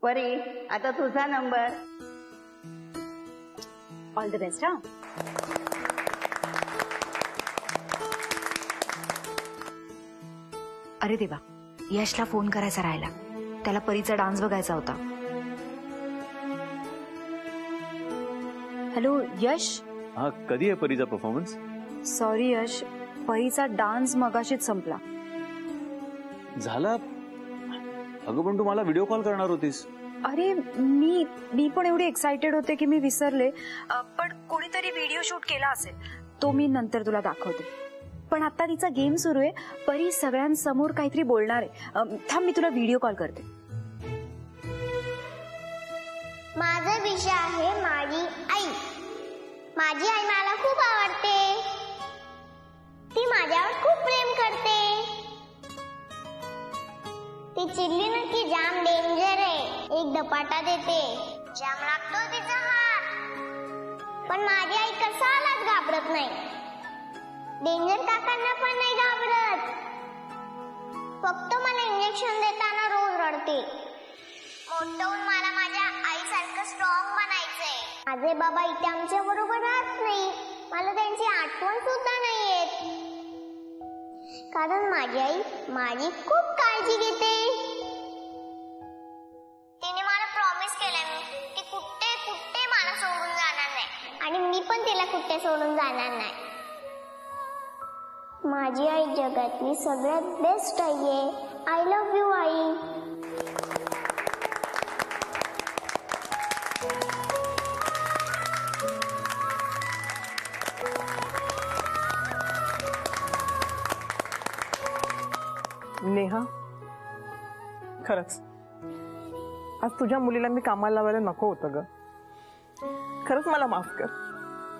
परी आता तुझा नंबर. All the best. हा अरे देवा, यशला फोन करायचा राहिला. त्याला परीचा डान्स बघायचा होता. हॅलो यश. हा, कधी आहे परीचा परफॉर्मन्स? सॉरी यश, परीचा डान्स मगाशीच संपला. झाला? अगं पण तू मला व्हिडिओ कॉल करणार होतीस. अरे मी पण एवढी एक्साइटेड होते की मी विसरले. पण कोणीतरी व्हिडिओ शूट केला असेल, तो मी नंतर तुला दाखवते. पण आता तिचा गेम सुरू आहे. परी सगळ्यांसमोर काहीतरी बोलणार आहे. थांब, मी तुला व्हिडिओ कॉल करते. माझा विषय आहे माझी आई. माझी आई मला खूप आवडते. ती माझ्यावर खूप प्रेम करते. ती चिल्ली ना की जाम डेंजर आहे. एक धपाटा देते, जाम लागतो तिचा हात. पण माझी आई कशालाच घाबरत नाही. डेंजर काकांना पण नाही घाबरत. फक्त मला इंजेक्शन देताना रोज रडते. मोठं होऊन मला माझ्या आईसारखं स्ट्रॉंग बनायचंय. माझे बाबा इथे आमच्या बरोबर राहत नाही. मला त्यांची आठवण सुद्धा नाही येत. कारण माझी आई माझी खूप काळजी घेते. तिने मला प्रॉमिस केलंय की कुठे कुठे मला सोडून जाणार नाही. आणि मी पण तिला कुठे सोडून जाणार नाही. माझी आई जगातली सगळ्यात बेस्ट आई आहे. आय लव्ह यू आई. नेहा, खरंच आज तुझ्या मुलीला मी कामाला लावायला नको होतं ग. खरंच मला माफ कर.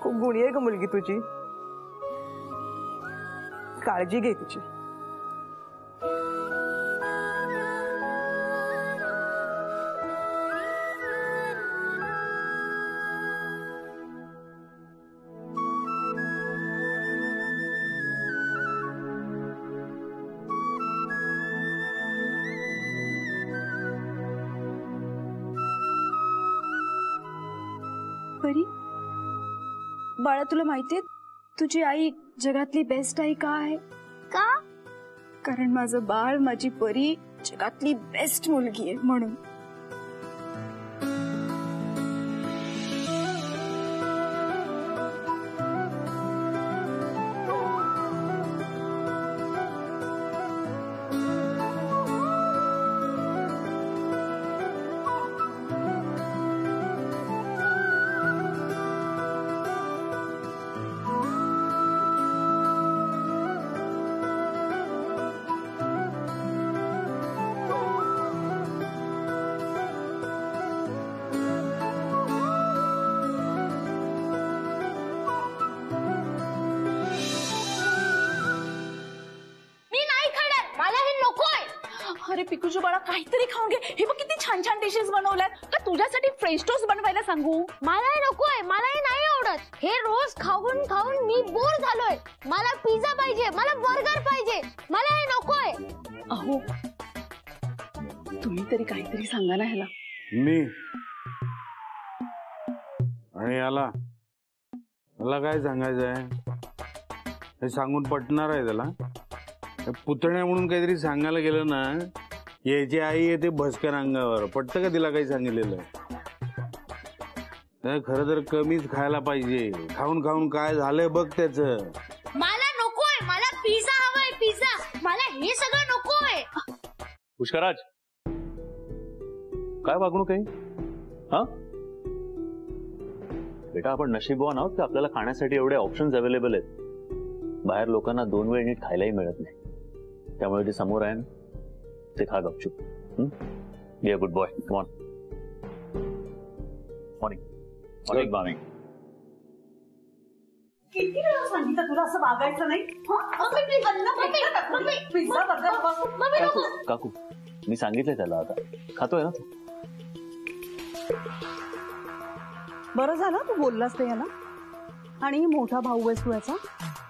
खूप गुणी आहे ग मुलगी तुझी. काळजी घे तिची. परी, बाळा तुला माहितीये तुझी आई जगातली बेस्ट आई का आहे? का? कारण माझं बाळ, माझी परी जगातली बेस्ट मुलगी आहे म्हणून. अरे पिकूची बाळा, काहीतरी खाऊन घे. हे बघ किती छान छान डिशेस बनवल्यात. का तुझ्यासाठी फ्रेंच टोस्ट बनवायला सांगू? मलाही नकोय. मलाही नाही आवडत. हे रोज खाऊन खाऊन मी बोर झालोय. मला पिझ्झा पाहिजे, मला बर्गर पाहिजे. मला हे नकोय. अहो, तुम्ही तरी काहीतरी सांगा ना ह्याला. मी आणि याला मला काय सांगायचंय? हे सांगून पटणार आहे त्याला? पुतण्या म्हणून काहीतरी सांगायला गेलं ना, याची आई येते भस्कर अंगावर. पटतं का तिला काही सांगितलेलं? खरं तर कमीच खायला पाहिजे. खाऊन खाऊन काय झालंय बघ त्याच. मला नकोय. मला पिझ्झा हवाय, पिझ्झा. मला हे सगळं नकोय. पुष्कराज, काय वागणूक आहे? हा बेटा, आपण नशीबवान आहोत की आपल्याला खाण्यासाठी एवढे ऑप्शन्स अवेलेबल आहेत. बाहेर लोकांना 2 वेळ नीट खायलाही मिळत नाही. त्यामुळे ते समोर आहे ते खा गपचूप. Be a good boy. Come on. Morning morning morning. किती वेळा सांगितलं तुला असं वागायचं नाही? काकू, मी सांगितलंय त्याला. आता खातोय ना तू? बरं झालं तू बोललास ते याला. आणि मोठा भाऊ आहेस तू याचा.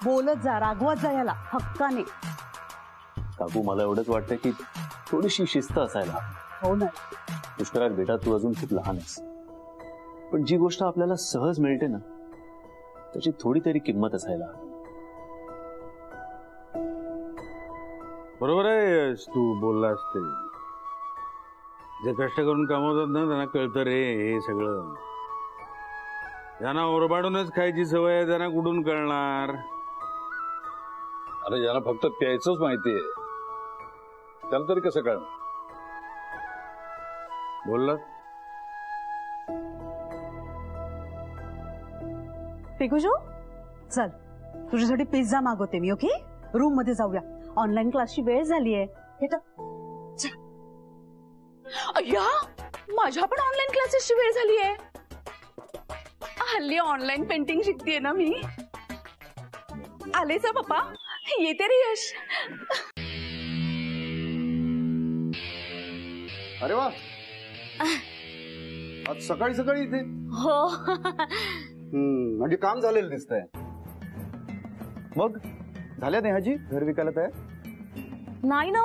बोलत जा, रागवत जा याला हक्काने. काकू, मला एवढंच वाटतं की थोडीशी शिस्त असायला. हो ना. पुष्करात बेटा तू अजून खूप लहान आहेस, पण जी गोष्ट आपल्याला सहज मिळते ना त्याची थोडी तरी किंमत असायला हवी. बरोबर आहे तू बोललास ते. जे कष्ट करून कमवतात ना त्यांना कळतं रे हे सगळं. ज्यांना ओरबाडूनच खायची सवय आहे त्यांना कुठून कळणार. अरे ज्यांना फक्त प्यायचंच माहितीये त्याला तरी कसं कळणार. बोलला पिकुजो चल तुझ्यासाठी पिझ्झा मागवते मी. ओके रूम मध्ये जाऊया. ऑनलाईन क्लासची वेळ झालीये. अय्या माझ्या पण ऑनलाईन क्लासेसची वेळ झाली आहे. हल्ली ऑनलाईन पेंटिंग शिकतेय ना मी. आलेच पप्पा. येते रे यश. अरे वा आज सकाळी सकाळी इथे. हो म्हणजे काम झालेलं दिसतंय. मग झाल्या नेहाजी घर विकायला तयार. नाही ना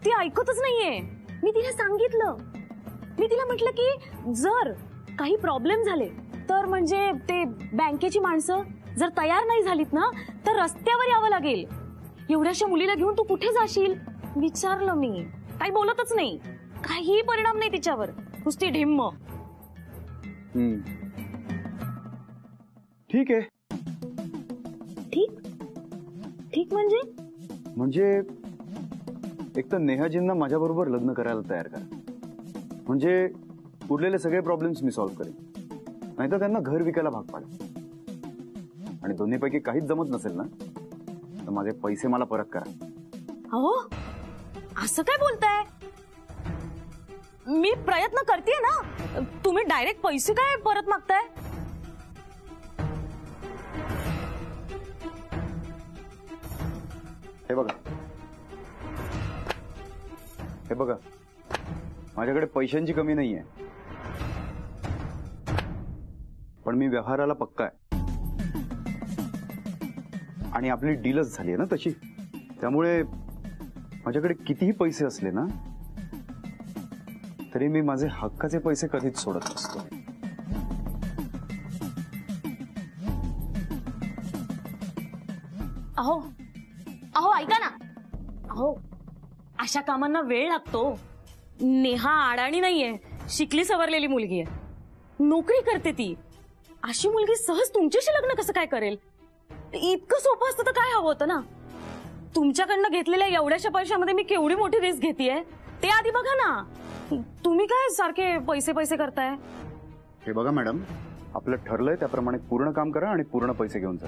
ती ऐकतच नाहीये. मी तिला सांगितलं. मी तिला म्हटलं की जर काही प्रॉब्लेम झाले तर म्हणजे ते बँकेची माणसं जर तयार नाही झालीत ना तर रस्त्यावर यावं लागेल. एवढ्याशा मुलीला घेऊन तू कुठे जाशील विचारलं मी. काही बोलतच नाही. काही परिणाम नाही तिच्यावर. नुसती ढिम्म. ठीक आहे. ठीक ठीक म्हणजे एक तर नेहाजींना माझ्या बरोबर लग्न करायला तयार करा. म्हणजे उरलेले सगळे प्रॉब्लेम्स मी सॉल्व्ह करेन. नाहीतर त्यांना घर विकायला भाग पाडेल. आणि दोन्हीपैकी काहीच जमत नसेल ना तर माझे पैसे मला परत करा. अहो असं काय बोलताय. मी प्रयत्न करतेय ना. तुम्ही डायरेक्ट पैसे काय परत मागताय. हे बघा माझ्याकडे पैशांची कमी नाहीये पण मी व्यवहाराला पक्का आहे. आणि आपली डीलच झाली आहे ना तशी. त्यामुळे माझ्याकडे कितीही पैसे असले ना तरी मी माझे हक्काचे पैसे कधीच सोडत नसतो. अहो अहो ऐका ना. अहो अशा कामांना वेळ लागतो. नेहा आडाणी नाहीये. शिकली सवरलेली मुलगी आहे. नोकरी करते ती. अशी मुलगी सहज तुमच्याशी लग्न कसं काय करेल. इतकं सोपं असतं तर काय हवं होतं ना. तुमच्याकडनं घेतलेल्या एवढ्याशा पैशामध्ये मी केवढी मोठी रिस्क घेतेय ते आधी बघा ना. तुम्ही काय सारखे पैसे पैसे करताय. हे बघा मॅडम आपलं ठरलंय त्याप्रमाणे पूर्ण काम करा आणि पूर्ण पैसे घेऊन जा.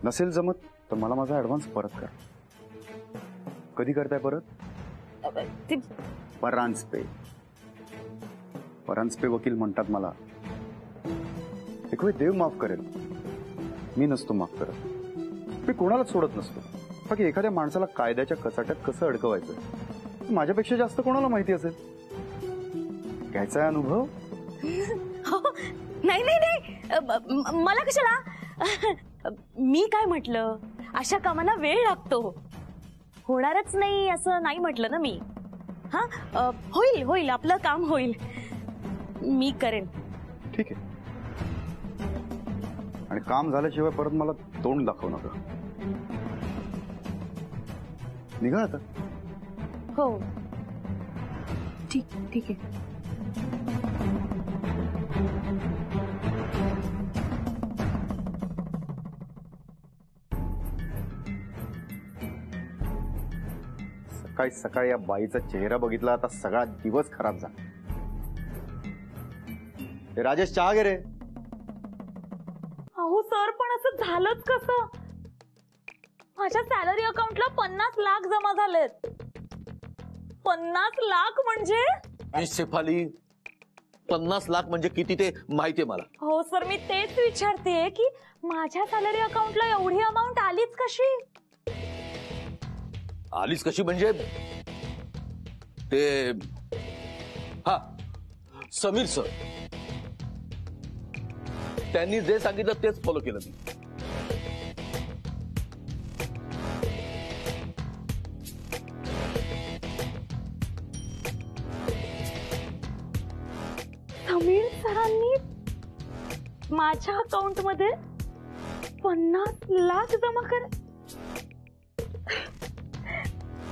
नसेल जमत तर मला माझा ऍडव्हान्स परत करा. कधी करताय परत. परांजपे वकील म्हणतात मला. एक वेळ देव माफ करेल. मी नसतो माफ करत. मी कोणालाच सोडत नसतो. बाकी एखाद्या माणसाला कायद्याच्या कचाट्यात कसं अडकवायचं माझ्यापेक्षा जास्त कोणाला माहिती असेल. घ्यायचा आहे अनुभव. नाही नाही नाही मला कशाला. मी काय म्हटलं अशा कामांना वेळ लागतो. होणारच नाही असं नाही म्हटलं ना मी. हा होईल होईल आपलं काम होईल. मी करेन. ठीक आहे. आणि काम झाल्याशिवाय परत मला तोंड दाखवू नका. निघा आता. हो ठीक ठीक आहे. सकाळी सकाळी या बाईचा चेहरा बघितला आता सगळा दिवस खराब झाला. राजेश चहा घे रे. अहो सर पण असं झालंच कसं. माझ्या सॅलरी अकाउंटला 50 लाख जमा झालेत. 50 लाख म्हणजे शेफाली 50 लाख म्हणजे किती ते माहितीये मला. हो सर मी तेच विचारतेय की माझ्या सॅलरी अकाउंटला एवढी अमाऊंट आलीच कशी. आलीच कशी म्हणजे ते हा समीर सर त्यांनी जे सांगितलं तेच फॉलो केलं मी. सरांनी माझ्या अकाउंट मध्ये 50 लाख जमा कर,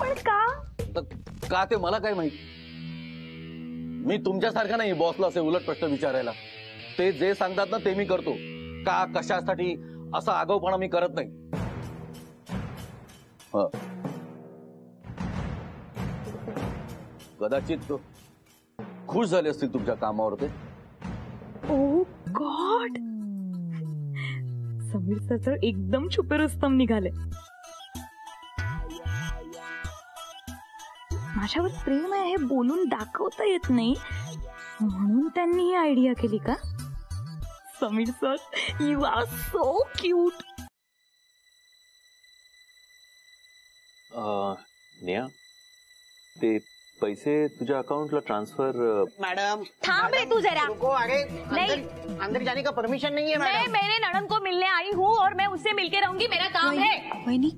पण का ते मला काय माहित. मी तुमच्यासारखा नाही बॉसला असे उलट प्रश्न विचारायला. ते जे सांगतात ना ते मी करतो. का कशासाठी असा आगाऊपणा मी करत नाही. कदाचित खुश झाले असतील तुमच्या कामावर ते. ओ गॉड, समीर सर तर एकदम छुपे रुस्तम निघाले. माझ्यावर प्रेम आहे हे बोलून दाखवता येत नाही म्हणून त्यांनी ही आयडिया केली का? Sameer sir, you are so cute. Neha, ते पैसे तुझ्या अकाउंटला ट्रांसफर. मैडम थांब रे तू जरा. रुको, अरे अंदर जाने का परमिशन नहीं है मैडम. मैं मेरे ननद को मिलने आई हूँ और मैं उससे मिलके रहूंगी. मेरा काम है. वहिनी,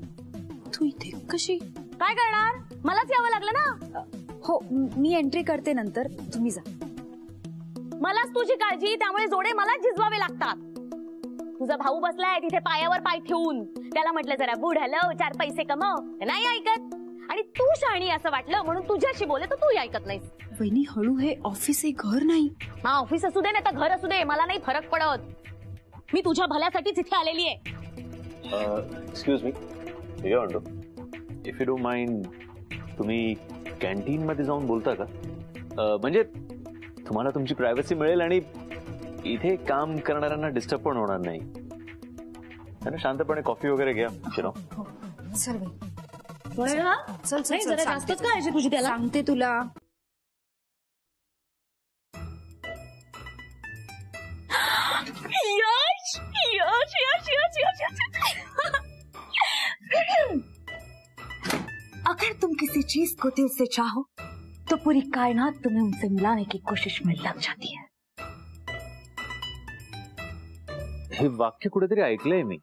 तू इथे कशी? काय करणार? मलाच यावं लागलं ना. हो, मी एंट्री करते नंतर, तुम्ही जा. मलाच तुझी काळजी, त्यामुळे जोडे मलाच झिजवावे लागतात. तुझा भाऊ बसलाय तिथे पायावर पाय ठेवून. त्याला म्हटलं जरा बुड हलव, 4 पैसे कमव, नाही ऐकत. आणि तू शहाणी असं वाटलं म्हणून तुझ्याशी बोले तर तू ऐकत नाहीस. वहिनी हळू, हे ऑफिस आहे, घर नाही. हा, ऑफिस असू दे नाही तर घर असू दे, मला नाही फरक पडत. मी तुझ्या भल्यासाठीच इथे आलेली आहे. एक्सक्यूज मी, म्हणतो इफ यू डोंट माइंड, तुम्ही कॅन्टीन मध्ये जाऊन बोलता का? म्हणजे तुम्हाला तुमची प्रायव्हसी मिळेल आणि इथे काम करणाऱ्यांना डिस्टर्ब पण होणार नाही. त्यांना शांतपणे कॉफी वगैरे घ्या. चल चल चल, जरा जास्तच काळजी तुझी त्याला. सांगते तुला. यश यश यश यश यश. अगर तुम किसी चीज को दिल से चाहो तो पूरी कायनात तुम्हें उनसे मिलाने की कोशिश में लग जाती है. हे वाक्य कुठेतरी ऐकलंय मी.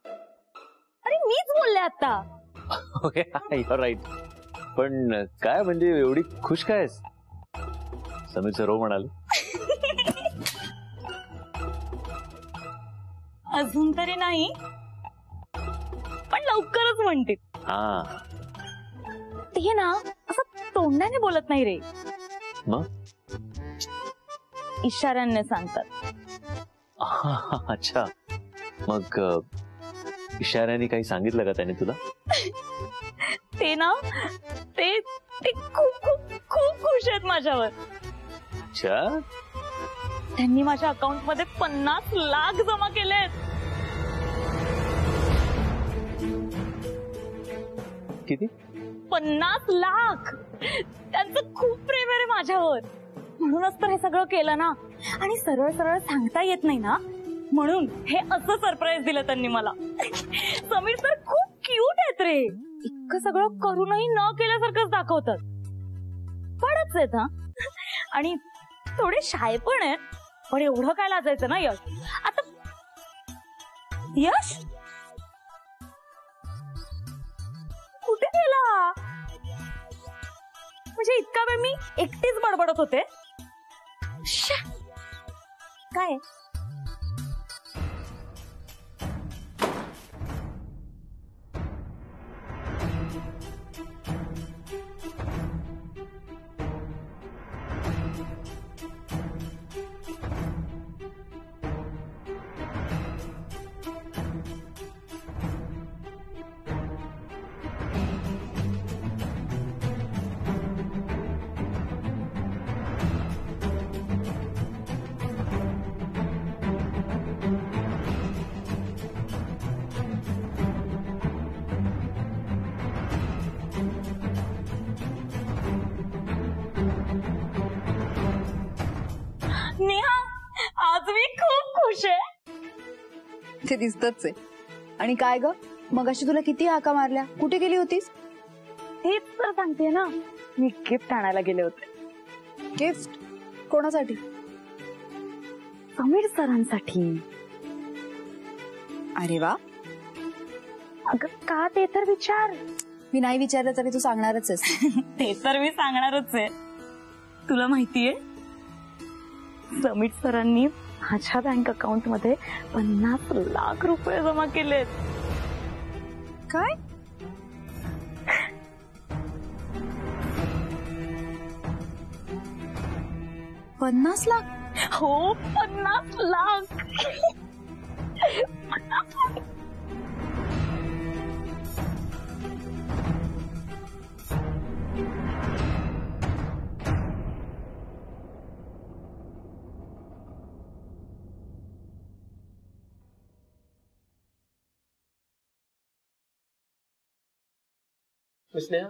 अरे मीच बोलले आता. Okay, you're right. पण काय म्हणजे एवढी खुश काय? समीर सर हो म्हणाले. अजून तरी नाही, पण लवकरच म्हणते. हा, ते ना असं तोंडाने बोलत नाही रे, मग इशाऱ्याने सांगतात. अच्छा, मग इशाऱ्याने काही सांगितलं का त्याने तुला? ते ना ते खूप खूप खूप खुश आहेत माझ्यावर. अच्छा, त्यांनी माझ्या अकाउंट मध्ये 50 लाख जमा केलेत. किती? 50 लाख. त्यांचं खूप प्रेम आहे रे माझ्यावर, म्हणूनच तर हे सगळं केलं ना. आणि सरळ सरळ सांगता येत नाही ना, म्हणून हे असं सरप्राईज दिलं त्यांनी मला. समीर सर खूप क्यूट आहेत रे. इतकं सगळं करूनही न केल्यासारखंच दाखवतात. पडच आहेत हा, आणि थोडे शाय पण आहेत. पण एवढं काय लाजायचं ना यश. आता यश कुठे गेला? म्हणजे इतका वेळ मी एकटीच बडबडत होते. काय नेहा, आज मी खूप खुश आहे. ते दिसतच आहे. आणि काय ग, मगाशी तुला किती हाका मारल्या, कुठे गेली होतीस? हेच तर सांगते ना, मी गिफ्ट आणायला गेले होते. गिफ्ट कोणासाठी? समीर सरांसाठी. अरे वा. अगं का ते तर विचार. मी नाही विचारलं तरी तू सांगणारच आहेस. ते तर मी सांगणारच आहे. तुला माहितीये समीर सरांनी माझ्या बँक अकाउंट मध्ये 50 लाख रुपये जमा केलेत. काय? $50 लाख? हो, 50 लाख. 50 लाख. स्नेहा,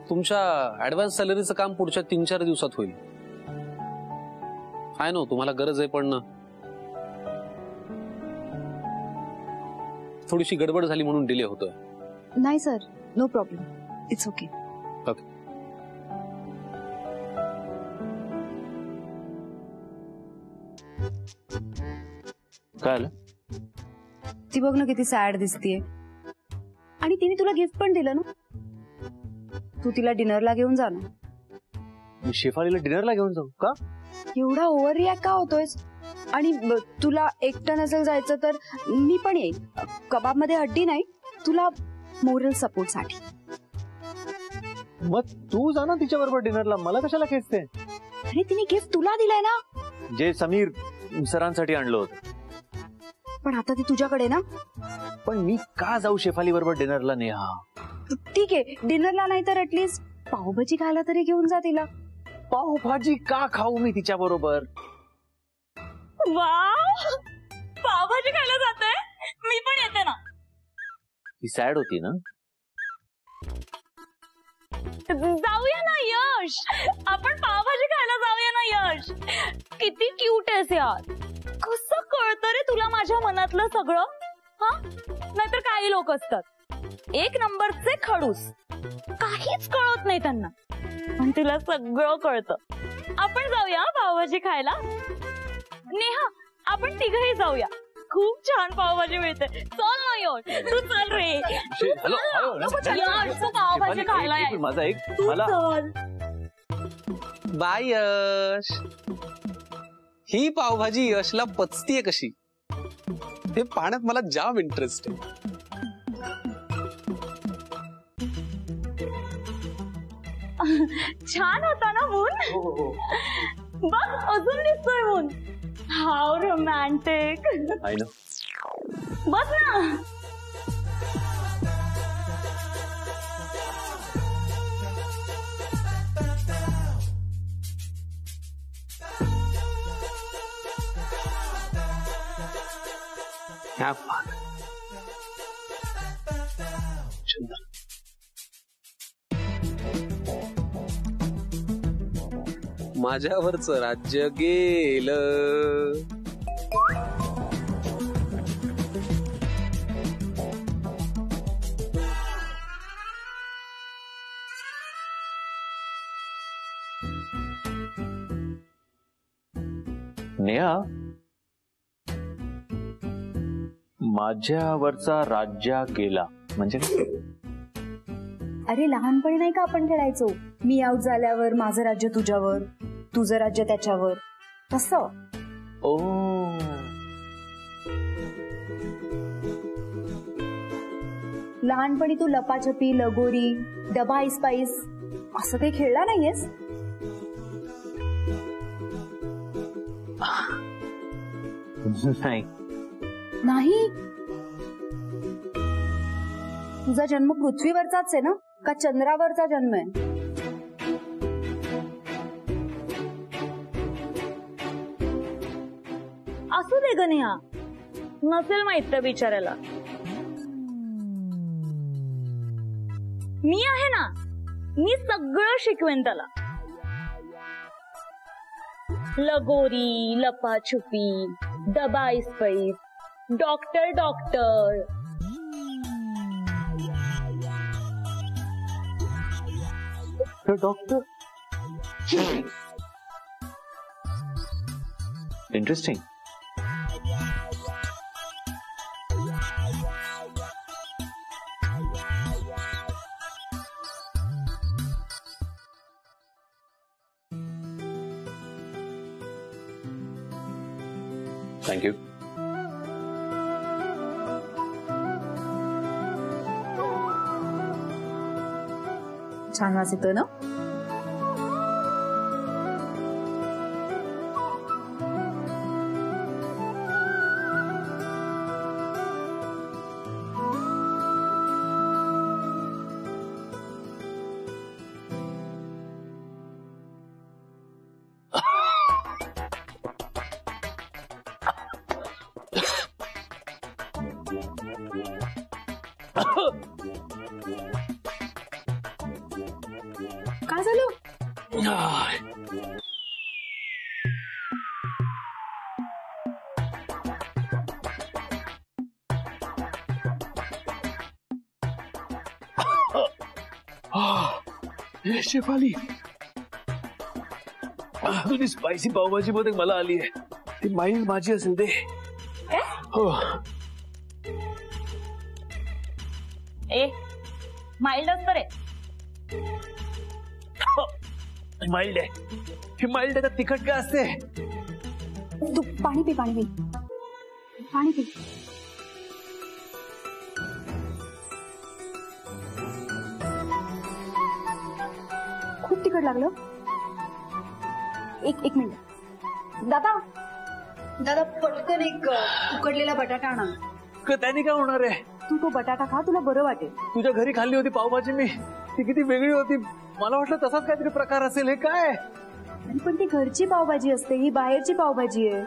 तुमच्या ऍडव्हान्स सॅलरीचं काम पुढच्या 3-4 दिवसात होईल. आहे ना, तुम्हाला गरज आहे, पण थोडीशी गडबड झाली म्हणून डिले होतोय. नाही sir, no problem, it's okay. Okay. काय आलं? ती बघ ना किती सॅड दिसतीये. आणि तिने तुला गिफ्ट पण दिलं ना. तू तिला डिनरला घेऊन जा ना. मी शेफालीला डिनरला घेऊन जाऊ का? एवढा ओव्हर रिॲक्ट का होतोयस? आणि तुला एकटं नसेल जायचं तर मी पण येईन. कबाब मध्ये हड्डी नाही, तुला मोरल सपोर्ट साठी. मग तू जा ना तिच्या बरोबर डिनरला, मला कशाला खेचते? अरे तिने गिफ्ट तुला दिलंय ना, जे समीर सरांसाठी आणलं होतं. पण आता ती तुझ्याकडे ना. पण मी का जाऊ शेफाली बरोबर डिनरला? नेहा, ठीक आहे, डिनरला नाही तर ऍटलीस्ट पावभाजी खायला तरी घेऊन जा तिला. पावभाजी का खाऊ मी तिच्या बरोबर? वाव, पावभाजी खायला जाते, मी पण येते ना. ती सॅड होती ना. जाऊया ना यश, आपण पावभाजी खायला जाऊया ना यश. किती क्यूट आहेस यार. कसं कळतं रे तुला माझ्या मनातलं सगळं? हा, नाहीतर काही लोक असतात 1 नंबरचे खडूस, काहीच कळत नाही त्यांना, पण तुला सगळं कळतं. आपण जाऊया पावभाजी खायला. नेहा, आपण तिघही जाऊया, खूप छान पावभाजी मिळते. चल ना यश, तू चल रे. यश, तू पावभाजी खायला ये. माझा एक तू मला चल. बाय यश. ही पावभाजी यशला पचतीये कशी हे पाहण्यात मला जाम इंटरेस्ट आहे. छान होता ना मून? बघ, अजून दिसतोय moon. How romantic. I know. बस ना. क्या बात है. चंदन, माझ्यावरचं राज्य गेलं. नेहा, माझ्यावरचा राज्य गेला म्हणजे? अरे लहानपणी नाही का आपण खेळायचो, मी आउट झाल्यावर माझं राज्य तुझ्यावर, तुझं राज्य त्याच्यावर, तसं. ओ, लहानपणी तू लपाछपी, लगोरी, डबा ऐसपाईस असं काही खेळला नाहीयेस? नाही. नाही? तुझा जन्म पृथ्वीवरचाच आहे ना, का चंद्रावरचा जन्म आहे? असू दे ग नेहा, नसेल माहित त्या बिचाऱ्याला. मी आहे ना, मी सगळं शिकवेन त्याला. लगोरी, लपाछुपी, डबा ऐसपैस, doctor doctor. Doctor, interesting. Thank you. छान वास येतोय ना. काय झालं. शेफाली, तुझी स्पायसी पावभाजी मध्ये मला आली आहे. ती माईल माझी असेल ते. हो. ए माइल्ड असतं रे. माइल्ड आहे. ही माइल्ड आहे का तिखट का असते. तू पाणी पी, पाणी पी, पाणी पी. खूप तिखट लागलं. एक मिनिट. दादा दादा पटकन एक उकडलेला बटाटा आणा. त्याने काय होणार आहे. तू तो बटाटा खा, तुला बरं वाटेल. तुझ्या घरी खाल्ली होती पावभाजी मी, ती किती वेगळी होती. मला वाटलं तसाच काहीतरी प्रकार असेल. हे काय. पण ती घरची पावभाजी असते, ही बाहेरची पावभाजी आहे.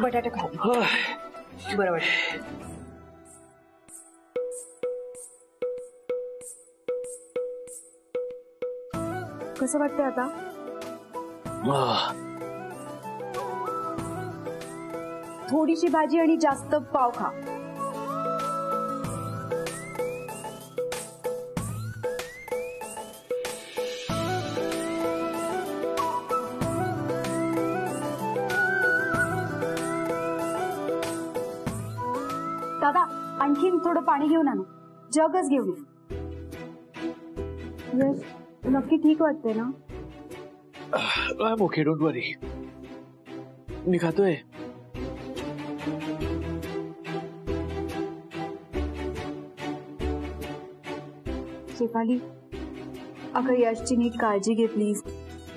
बटाटा खा, बरं वाटेल. कसं वाटतंय आता. थोडीशी भाजी आणि जास्त पाव खा. दादा आणखीन थोडं पाणी घेऊन आणू. जगच घेऊन ये. नक्की ठीक वाटतंय ना. आय एम ओके, डोंट वरी. मी खातोय. शेफाली, अगं यशची नीट काळजी घे प्लीज.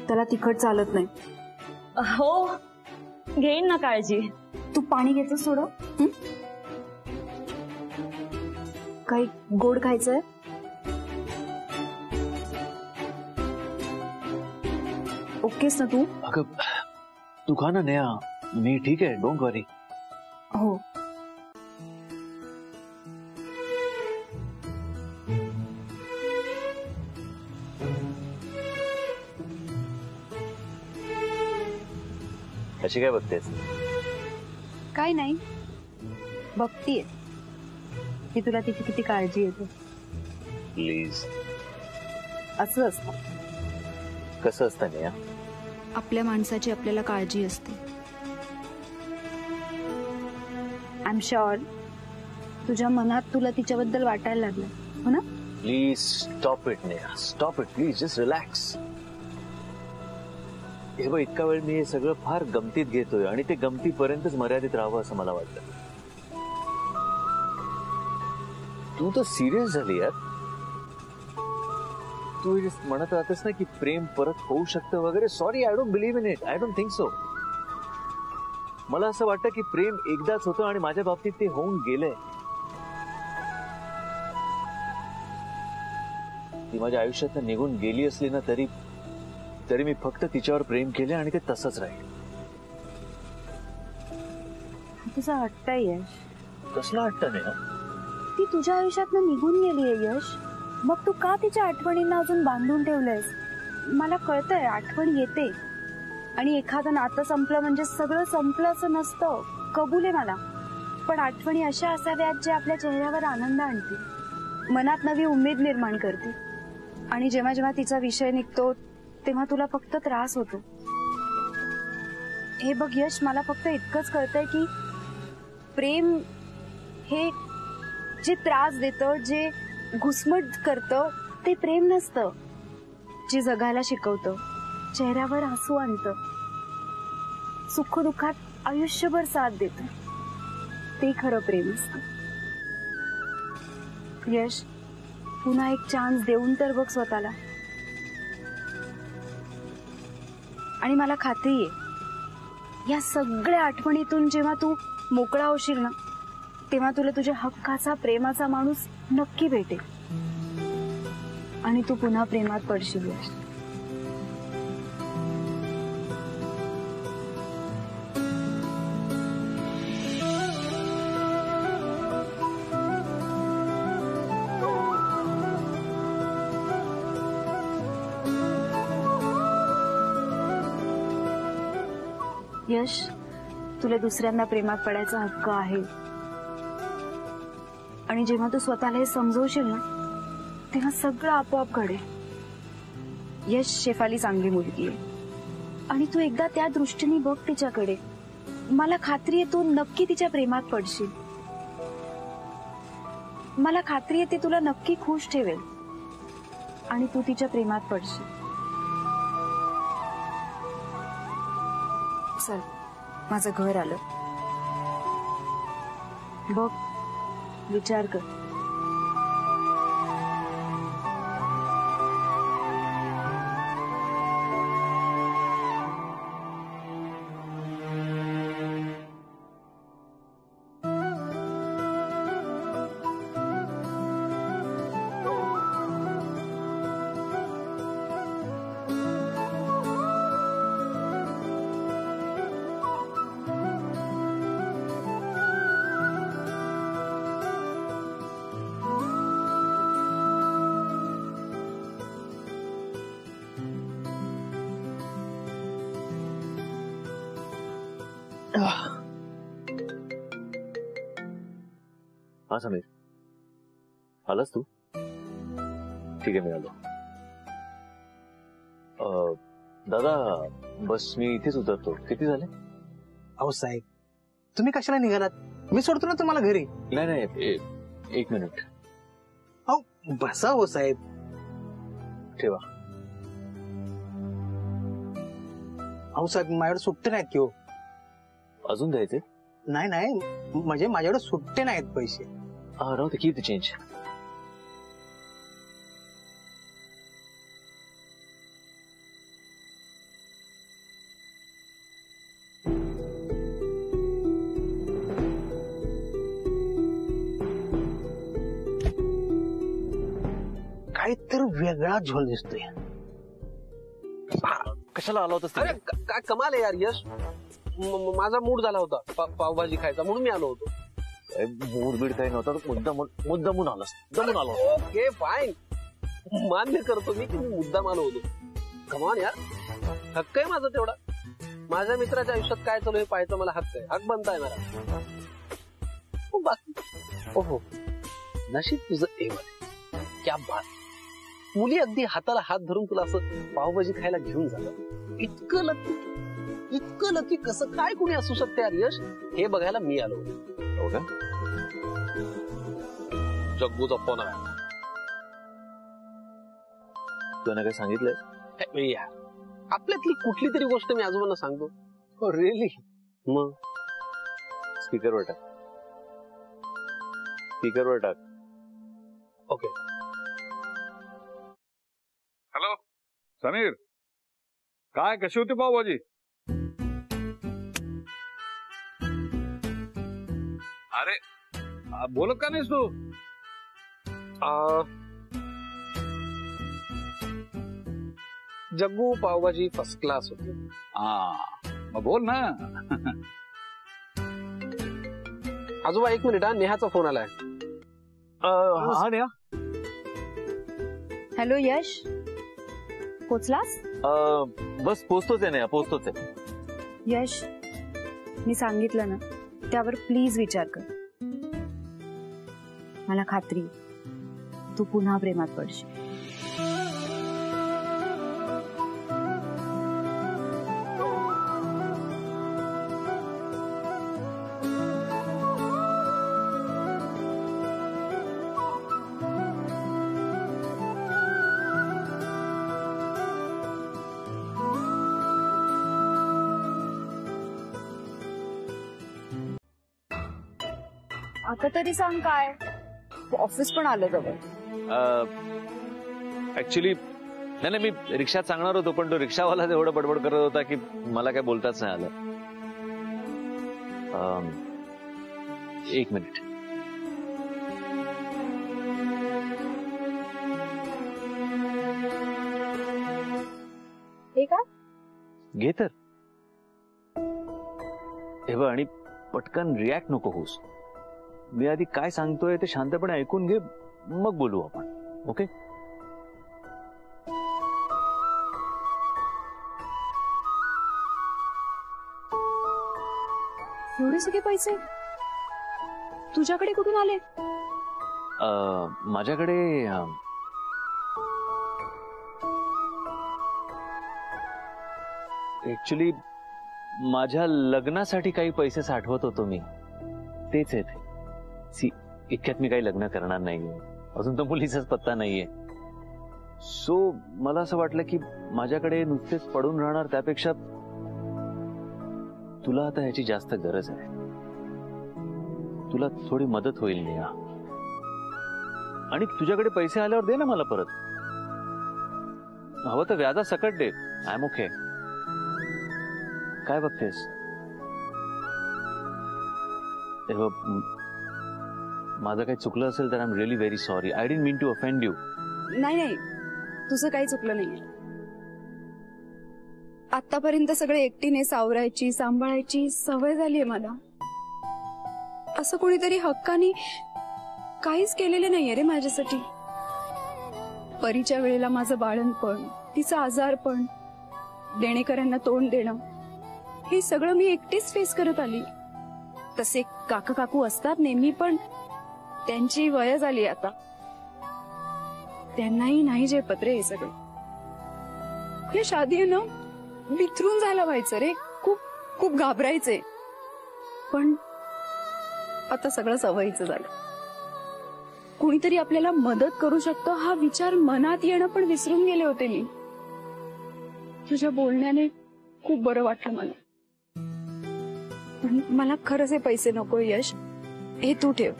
त्याला तिखट चालत नाही. हो घेईन ना काळजी. तू पाणी घेतोस थोडं. काही गोड खायचंय. ओकेस ना तू. अगं तू खा ना नेहा, मी ठीक आहे. डोंट वरी. हो. अशी काय बघतेस. काय नाही, बघतीये की तुला तिची किती काळजी येते. प्लीज. असं असतं. कसं असतं नेहा. आपल्या माणसाची आपल्याला काळजी असते. आय एम शुअर तुझ्या मनात तुला तिच्याबद्दल वाटायला लागलं, हो ना. Please stop it Neha, stop it please. Just relax. हे बघ, इतका वेळ मी हे सगळं फार गमतीत घेतोय आणि ते गमतीपर्यंतच मर्यादित राहावं असं मला वाटतं. तू तर सिरियस झाली यार. तू म्हणत राहतेस ना की प्रेम परत होऊ शकतं वगैरे. Sorry, I don't believe in it. I don't think so. मला असं वाटतं की प्रेम एकदाच होतं आणि माझ्या बाबतीत ते होऊन गेलंय. ती माझ्या आयुष्यात निघून गेली असली ना तरी मी फक्त तिच्यावर प्रेम केले आणि ते तसंच राहील. तुझं हट्टय यश. कसलं हट्ट नाही. ती तुझ्या आयुष्यातनं निघून गेलीये यश. मग तू का तिच्या आठवणींना अजून बांधून ठेवलंयस. मला कळतंय आठवण येते आणि एखादं नातं संपलं म्हणजे सगळं संपलं असं नसतं. कबूल आहे मला. पण आठवणी अशा असाव्यात जे आपल्या चेहऱ्यावर आनंद आणतील, मनात नवी उमेद निर्माण करतील. आणि जेव्हा जेव्हा तिचा विषय निघतो तेव्हा तुला फक्त त्रास होतो. हे बघ यश, मला फक्त इतकंच कळतंय की प्रेम हे जे त्रास देतं, जे घुसमट करतं, ते प्रेम नसतं. जे जगायला शिकवतं, चेहऱ्यावर हसू आणतं, सुखदुःखात आयुष्यभर साथ देतं. ते खरं प्रेम असतं. यश, पुन्हा एक चान्स देऊन तर बघ स्वतःला. आणि मला खात्री आहे या सगळ्या आठवणीतून जेव्हा तू मोकळा होशील ना, तेव्हा तुला तुझ्या हक्काचा प्रेमाचा माणूस नक्की भेटेल आणि तू पुन्हा प्रेमात पडशील. यश, तुला दुसऱ्यांदा प्रेमात पडायचा हक्क आहे. आणि जेव्हा तू स्वतःला हे समजवशील ना, तेव्हा सगळं आपोआप घडेल. यश, शेफाली चांगली मुलगी आहे आणि तू एकदा त्या दृष्टीने बघ तिच्याकडे. मला खात्री आहे तू नक्की तिच्या प्रेमात पडशील. मला खात्री आहे ती तुला नक्की खुश ठेवेल आणि तू तिच्या प्रेमात पडशील. चल, माझं घर आलं. बघ, विचार कर. हा समीर, आलास तू? ठीक आहे, मी आलो. दादा, बस मी इथेच उतरतो. किती झाले? अहो साहेब, तुम्ही कशाला निघालात? मी सोडतो ना तुम्हाला घरी. नाही नाही, एक मिनिट. अहो बसा हो साहेब. ठेवा. अहो साहेब, माझ्याकडे सुट्टे नाहीत की हो. अजून द्यायचे? नाही नाही, म्हणजे माझ्याकडे सुट्टे नाहीत पैसे. राहू दे, किती चेंज? काहीतरी वेगळा झोल दिसतोय. कशाला आला होतास? अरे काय कमाल आहे यार यश. माझा मूड झाला होता पावभाजी खायचा, म्हणून मी आलो होतो. मूड बीड काही नव्हता, मुद्दामून आलास. दमून आलो. ओके फाईन, मान्य करतो मी की मी मुद्दाम आलो होतो. कमान यार, हक्क आहे माझा तेवढा. माझ्या मित्राच्या आयुष्यात काय चालू हे पाहायचं मला हक्क आहे. हक बनताय मला. बाकी ओहो, नशीब तुझं एवढं. क्या बात. मुली अगदी हाताला हात धरून तुला असं पावभाजी खायला घेऊन जातात. इतकं लकी कसं काय कुणी असू शकते यार यश, हे बघायला मी आलो. हो का? जग्गूचा फोन आला. तुला काय सांगितलंय? यार, आपल्यातली कुठली तरी गोष्ट मी आजोबांना सांगतो. हो रिअली? मग स्पीकरवर टाक. स्पीकरवर टाक. ओके. हॅलो समीर, काय कशी होती पावभाजी? अरे बोलत का नाहीस तू? जग्गू, पावभाजी फर्स्ट क्लास होती. मग बोल ना. आजोबा एक मिनिट, नेहाचा फोन आलाय. हा नेहा. हॅलो यश, पोचलास? बस पोचतोच आहे नेहा, पोचतोच आहे. यश, मी सांगितलं ना, त्यावर प्लीज विचार कर. मला खात्री तू पुन्हा प्रेमात पडशील. आता तरी सांग काय, ऑफिस पण आलं जवळ. ऍक्च्युली नाही, मी रिक्षात सांगणार होतो, पण तो रिक्षावाला एवढं बडबड करत होता की मला काय बोलताच नाही आलं. एक मिनिट. हे काय? घे तर. हे बघ, आणि पटकन रिॲक्ट नको होस. मी आधी काय सांगतोय ते शांतपणे ऐकून घे, मग बोलू आपण. ओके? एवढे सगळे पैसे तुझ्याकडे कुठून आले? माझ्याकडे ऍक्च्युली माझ्या लग्नासाठी काही पैसे साठवत होतो मी, तेच आहेत. सी, इतक्यात मी काही लग्न करणार नाही, अजून तर मुलीचाच पत्ता नाहीये. सो मला असं वाटलं की माझ्याकडे नुसतेच पडून राहणार त्यापेक्षा तुला आता ह्याची जास्त गरज आहे. तुला थोडी मदत होईल नेहा, आणि तुझ्याकडे पैसे आल्यावर दे ना मला परत. हवं तर व्याजा सकट दे. I am okay. काय बघतेस? माझं काही चुकलं असेल तर I am really very sorry. I didn't mean to offend you. नाही नाही, तुझं काही चुकलं नाही. आतापर्यंत सगळे एकटीने सावरायची सांभाळायची सवय झालीये मला. असं कोणीतरी हक्काने काहीच केलेले नाहीये रे माझ्यासाठी. परीच्या वेळेला माझं बाळणपण, तिचं आजारपण, देणेकऱ्यांना तोंड देणं, हे सगळं मी एकटीच फेस करत आली. तसे काका काकू असतात नेहमी, पण त्यांची वय झाली आता. त्यांनाही नाही जे पत्रे हे सगळं. या शादीनं बिथरून झालं व्हायचं रे. खूप खूप घाबरायचे, पण आता सगळं सवयीचं झालं. कुणीतरी आपल्याला मदत करू शकतो हा विचार मनात येणं पण विसरून गेले होते मी. तुझ्या बोलण्याने खूप बरं वाटलं मला. पण मला खरंच हे पैसे नको यश. हे तू ठेव.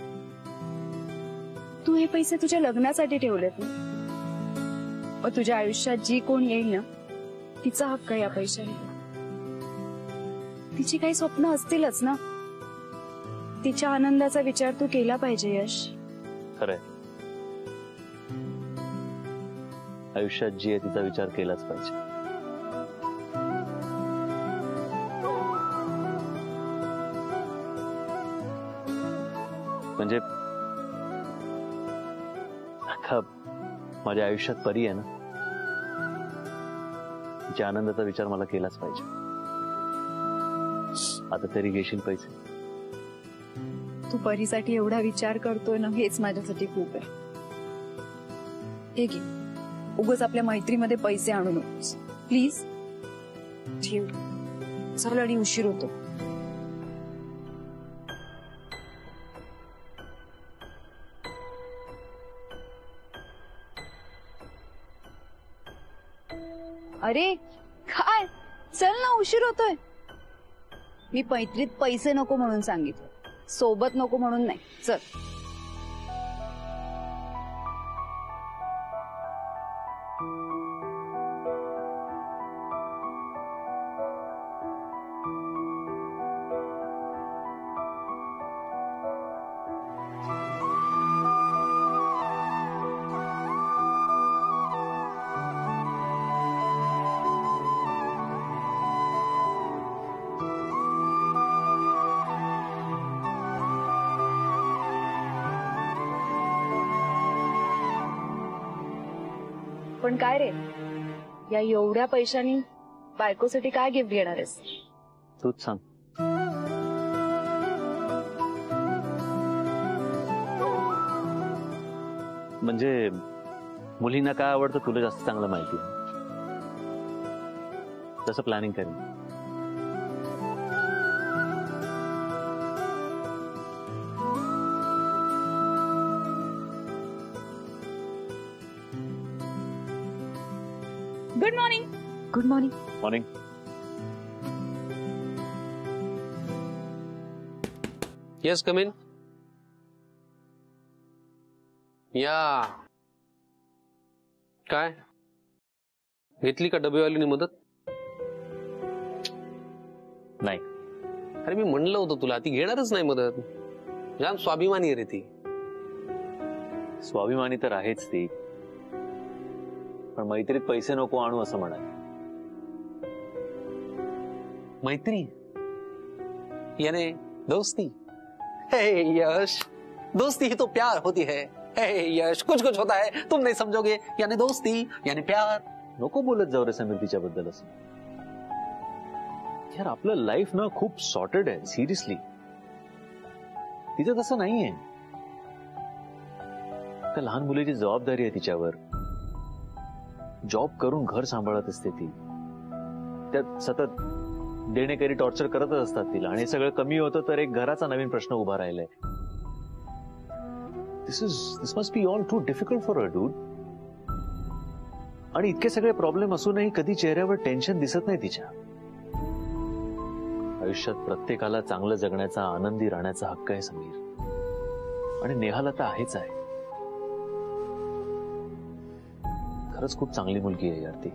तू हे पैसे तुझ्या लग्नासाठी ठेवलेत ना. मग तुझ्या आयुष्यात जी कोण येईल ना, तिचा हक्क या पैशाने. तिची काही स्वप्न असतीलच ना, तिच्या आनंदाचा विचार तू केला पाहिजे यश. खरंय, आयुष्यात जी आहे तिचा विचार केलाच पाहिजे. म्हणजे अख्खा माझ्या आयुष्यात परी आहे ना, तिच्या आनंदाचा विचार मला केलाच पाहिजे. आता तरी घेशील पैसे? तू परीसाठी एवढा विचार करतोय ना, हेच माझ्यासाठी खूप आहे. हे घे, उगाच आपल्या मैत्रीमध्ये पैसे आणू नकोस प्लीज. ठेव, चल, आणि उशीर होतो. अरे काय, चल ना, उशीर होतोय. मी मैत्रीत पैसे नको म्हणून सांगितलं, सोबत नको म्हणून नाही. चल. पण काय रे, या एवढ्या पैशांनी बायकोसाठी काय गिफ्ट घेणार आहेस? तूच सांग. म्हणजे मुलींना काय आवडतं तुला जास्त चांगलं माहिती. तसं प्लॅनिंग करेन. Good morning. Good morning. Morning. Yes, come in. या काय घेतली का डबेवालीने मदत? नाही. अरे मी म्हणलं होतं तुला ती घेणारच नाही मदत. जाम स्वाभिमानी आहे रे ती. स्वाभिमानी तर आहेच ती, पण मैत्रीत पैसे नको आणू असं म्हणाल. मैत्री यानी दोस्ती. हे यश, दोस्ती ही तो प्यार होती है. हे यश, कुछ कुछ होता है तुम नहीं समझोगे. यानी दोस्ती यानी प्यार. नको बोलत जाऊ रे समीर तिच्याबद्दल असं. यार आपलं लाईफ ना खूप सॉर्टेड आहे. सिरियसली तिचं तसं नाहीये. त्या लहान मुलीची जबाबदारी आहे तिच्यावर. जॉब करून घर सांभाळत असते ती. त्यात सतत देणेकरी टॉर्चर करतच असतात तिला, आणि सगळं कमी होतं तर एक घराचा नवीन प्रश्न उभा राहिलाय. This must be all too difficult for a dude. आणि इतके सगळे प्रॉब्लेम असूनही कधी चेहऱ्यावर टेन्शन दिसत नाही तिच्या. आयुष्यात प्रत्येकाला चांगलं जगण्याचा, आनंदी राहण्याचा हक्क आहे समीर, आणि नेहाला तर आहेच आहे. खरंच खूप चांगली मुलगी आहे यार ती.